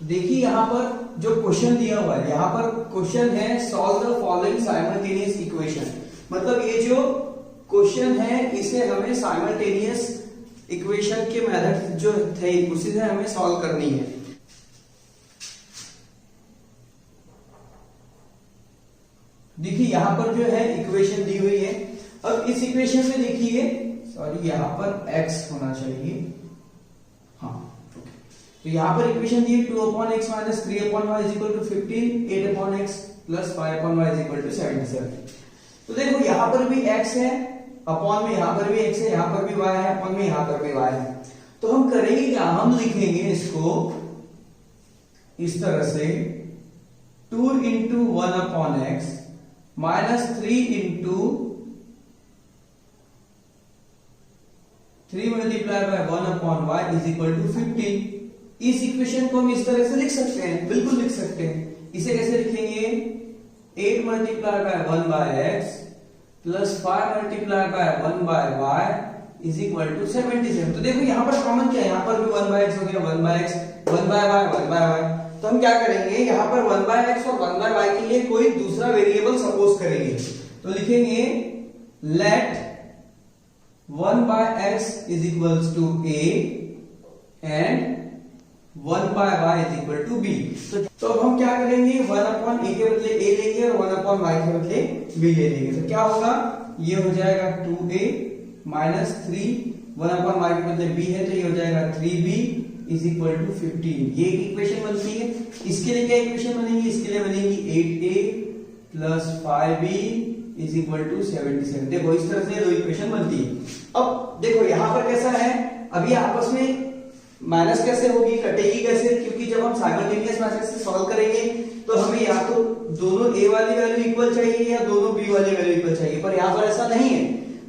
देखिए यहाँ पर जो क्वेश्चन दिया हुआ है, यहाँ पर क्वेश्चन है solve the following simultaneous equation. मतलब ये जो क्वेश्चन है इसे हमें साइमल्टेनियस इक्वेशन के मेथड जो थे उसी से हमें सॉल्व करनी है। देखिए यहाँ पर जो है इक्वेशन दी हुई है। अब इस इक्वेशन में देखिए, सॉरी यहाँ पर x होना चाहिए, हाँ तो यहाँ पर इक्वेशन दी है 2/x minus 3/y is equal to 15, 8/x plus 5/y is equal to 77। तो देखो यहाँ पर भी x है, अपॉन में यहाँ पर भी x है, यहाँ पर भी y है, अपॉन में यहाँ पर भी y है। तो हम करेंगे क्या, हम लिखेंगे इसको इस तरह से 2 into 1/x minus 3 into 3 multiply by 1/y is equal to 15। इस इक्वेशन को हम इस तरह से लिख सकते हैं, बिल्कुल लिख सकते हैं। इसे कैसे लिखेंगे, 8 multiply by 1/x plus 5 multiply by 1/y is equal to 77। तो देखो यहाँ पर कॉमन क्या है, यहाँ पर भी 1/x हो गया, 1/x 1/y 1/y। तो हम क्या करेंगे, यहाँ पर 1/x और 1/y के लिए कोई दूसरा वेरिएबल सपोज करेंगे। तो लिखेंगे let 1/x is equals to a and 1/y is equal to b। तो अब हम क्या करेंगे, 1/a के बदले a लेंगे और 1/y के बदले b ले लेंगे। तो क्या होगा, ये हो जाएगा 2a माइनस 3, 1/y के बदले b है तो ये हो जाएगा 3b इज इक्वल टू 15। ये एक इक्वेशन बनती है। इसके लिए क्या इक्वेशन बनेगी, इसके लिए बनेगी 8a plus 5b is equal to 77। देखो इस तरह से दो इक्वेशन बनती है। अब देखो यहाँ पर कैसा है, अभी आपस में माइनस कैसे होगी, कटेगी कैसे, क्योंकि जब हम साइमल्टेनियस मैथड से सॉल्व करेंगे तो हमें या तो दोनों a वाली वैल्यू इक्वल चाहिए या दोनों b वाली वैल्यू इक्वल चाहिए, पर यहाँ पर ऐसा नहीं है।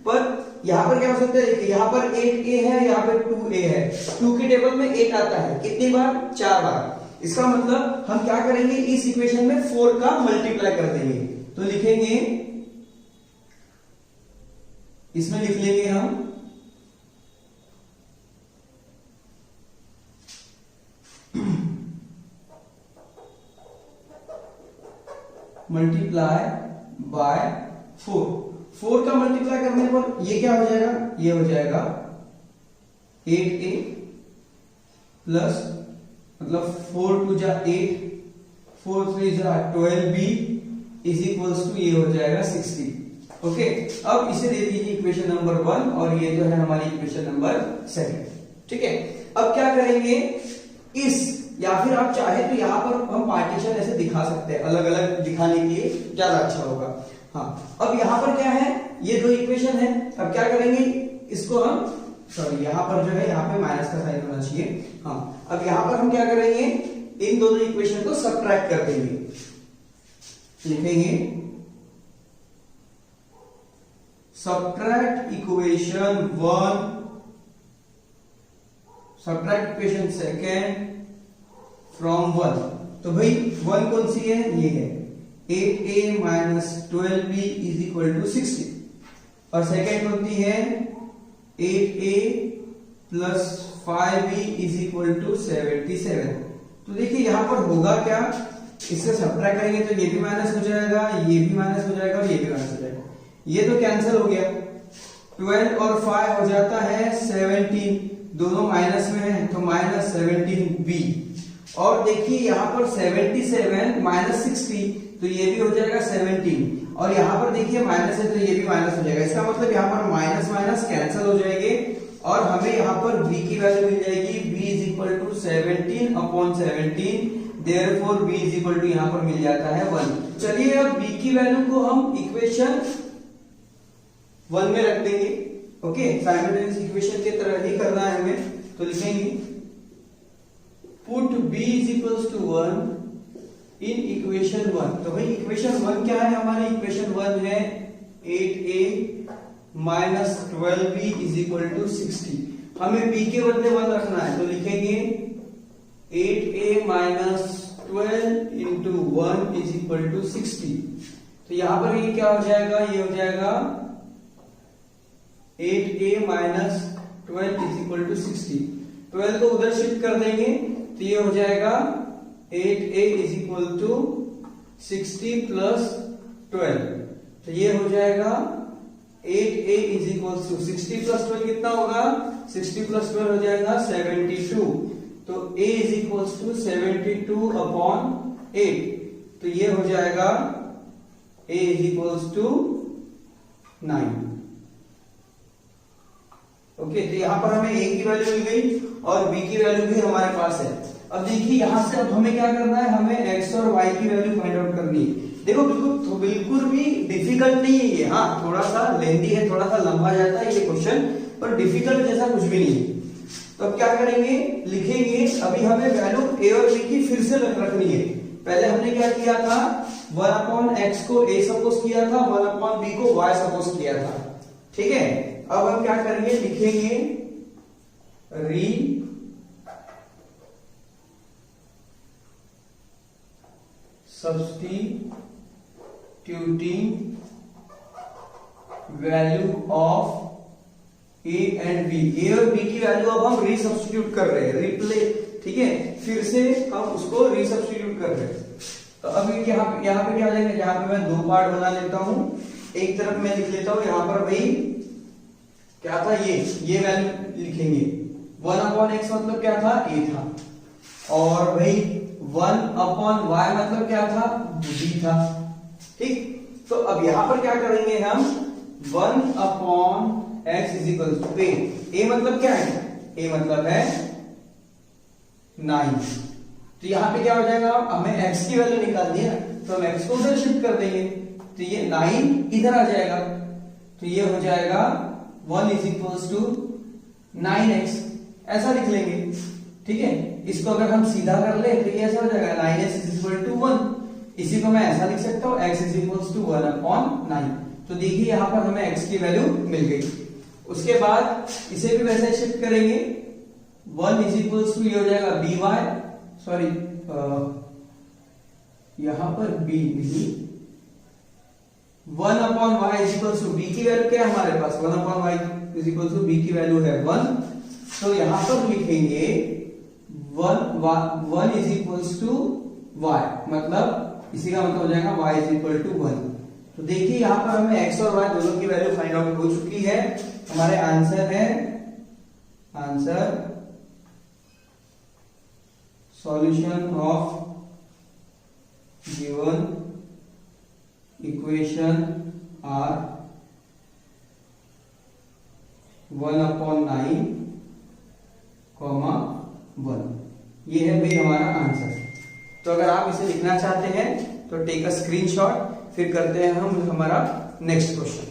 पर यहाँ पर क्या हो सकता है, देखिए यहाँ पर 8a है, यहाँ पर 2a है। 2 के टेबल में 8 आता है, कितनी बार, 4 बार। इसका मतलब हम क्या करेंगे, इस इक्वेशन में 4 का मल्टीप्लाई कर देंगे। तो लिखेंगे, इसमें लिख लेंगे हम मल्टीप्लाई बाय 4 का मल्टीप्लाई करने पर ये क्या हो जाएगा, ये हो जाएगा 8a प्लस मतलब 4 2 जा 8, 4 3 जा 12b इज इक्वल्स टू ये हो जाएगा 60। ओके, अब इसे दे दीजिए इक्वेशन नंबर 1 और ये जो है हमारी इक्वेशन नंबर 2। ठीक है, अब क्या करेंगे, इस या फिर आप चाहे तो यहाँ पर हम पार्टीशन ऐसे दिखा सकते हैं, अलग अलग दिखाने के लिए ज्यादा अच्छा होगा। हाँ, अब यहाँ पर क्या है, ये दो इक्वेशन है। अब क्या करेंगे, इसको हम सॉरी यहाँ पर जो है यहाँ पे माइनस का साइन होना चाहिए। हाँ, अब यहाँ पर हम क्या करेंगे, इन दोनों इक्वेशन को सबट्रैक्ट कर देंगे। लिखेंगे subtract equation 1 subtract equation 2 from 1। तो भाई 1 कौन सी है, ये है 8a minus 12b is equal to 60 और सेकेंड कौन सी है 8a plus 5b is equal to 77। तो देखिए यहां पर होगा क्या, इससे सबट्रैक्ट करेंगे तो ये भी माइनस हो जाएगा, ये भी माइनस हो जाएगा और ये भी माइनस हो जाएगा। ये तो कैंसिल हो गया, 12 और 5 हो जाता है 17, दोनों माइनस में है तो माइनस 17b। और देखिए यहाँ पर 77 माइनस 60 तो ये भी हो जाएगा 17 और यहाँ पर देखिए माइनस है तो ये भी माइनस हो जाएगा। इसका मतलब यहाँ पर माइनस माइनस कैंसिल हो जाएंगे और हमें यहाँ पर b की वैल्यू मिल जाएगी, b is equal to 17/17। Therefore b is equal to यहाँ पर मिल जाता है 1। चलिए अब b की वैल्यू को हम इक्वेशन 1 में रख देंगे। ओके, साइमल्टेनियस इक्वेशन की तरह ही करना है हमें। तो लिखेंगे put b is equals to 1 in equation 1। तो भाई इक्वेशन 1 क्या है हमारी, इक्वेशन 1 है 8a minus 12b is equal to 60। हमें b के बदले 1 रखना है तो लिखेंगे 8a minus 12 into 1 is equal to 60। तो यहां पर ये क्या हो जाएगा, ये हो जाएगा 8a minus 12 is equal to 60। 12 को उधर शिफ्ट कर देंगे तो ये हो जाएगा 8a is equal to 60 plus 12, तो ये हो जाएगा 8a is equal to 60 plus 12 कितना होगा, 60 प्लस 12 हो जाएगा 72, तो a is equal to 72 upon 8, तो ये हो जाएगा a is equal to 9। Okay, तो यहां पर हमें a की वैल्यू मिल गई और b की वैल्यू भी हमारे पास है। अब देखिए यहां से अब हमें क्या करना है, हमें x और y की वैल्यू फाइंड आउट करनी है। देखो बिल्कुल भी डिफिकल्ट नहीं है ये, हाँ थोड़ा सा लेंदी है, थोड़ा सा लंबा जाता है ये क्वेश्चन, पर डिफिकल्ट जैसा कुछ भी नहीं है। तो अब क्या करेंगे, लिखेंगे, अभी हमें वैल्यू a और b की फिर से रखनी है। पहले हमने क्या किया था, 1/x को a सपोज किया था, 1/b को y सपोज किया था, ठीक है। अब हम क्या करेंगे, लिखेंगे री substituting value of a and b, a और b की वैल्यू अब हम रीसब्स्टिट्यूट कर रहे हैं, रिप्लेस, ठीक है, फिर से हम उसको रीसब्स्टिट्यूट कर रहे हैं। तो अब यहाँ पे क्या हो जाएगा, यहाँ पे मैं दो पार्ट बना लेता हूं, एक तरफ मैं लिख लेता हूं यहाँ पर भाई क्या था, ये वैल्यू लिखेंगे, 1/x मतलब क्या था, a था, और भाई 1/y मतलब क्या था, b था, ठीक। तो अब यहां पर क्या करेंगे हम, 1/x is equal to a मतलब क्या है, a मतलब है 9, तो यहां पे क्या हो जाएगा, हमें x की वैल्यू निकालनी है, तो हम x को उधर शिफ्ट कर देंगे, तो ये 9 इधर आ जाएगा, तो ये हो जाएगा 1 इज इक्वल टू 9x, ऐसा लिख लेंगे, ठीक है। इसको अगर हम सीधा कर ले तो ये ऐसा हो जाएगा 9x इज इक्वल टू 1, इसी को मैं ऐसा लिख सकता हूं, x इज इक्वल टू 1/9। तो देखिए यहां पर हमें x की वैल्यू मिल गई। उसके बाद इसे भी वैसे शिफ्ट करेंगे, 1 इज इक्वल टू ये हो जाएगा by, सॉरी यहां पर b नहीं, 1/y is equal to b की वैल्यू क्या है हमारे पास, 1/y is equal to b की वैल्यू है 1, तो यहां पर लिखेंगे 1 इज इक्वल टू y, मतलब इसी का मतलब हो जाएगा y इज इक्वल टू 1। तो देखिए यहां पर हमें x और y दोनों की वैल्यू फाइंड आउट हो चुकी है। हमारे आंसर है, answer solution of given equation are 1/9, 1, ये है भाई हमारा आंसर। तो अगर आप इसे लिखना चाहते हैं तो टेक अ स्क्रीनशॉट, फिर करते हैं हम हमारा नेक्स्ट क्वेश्चन।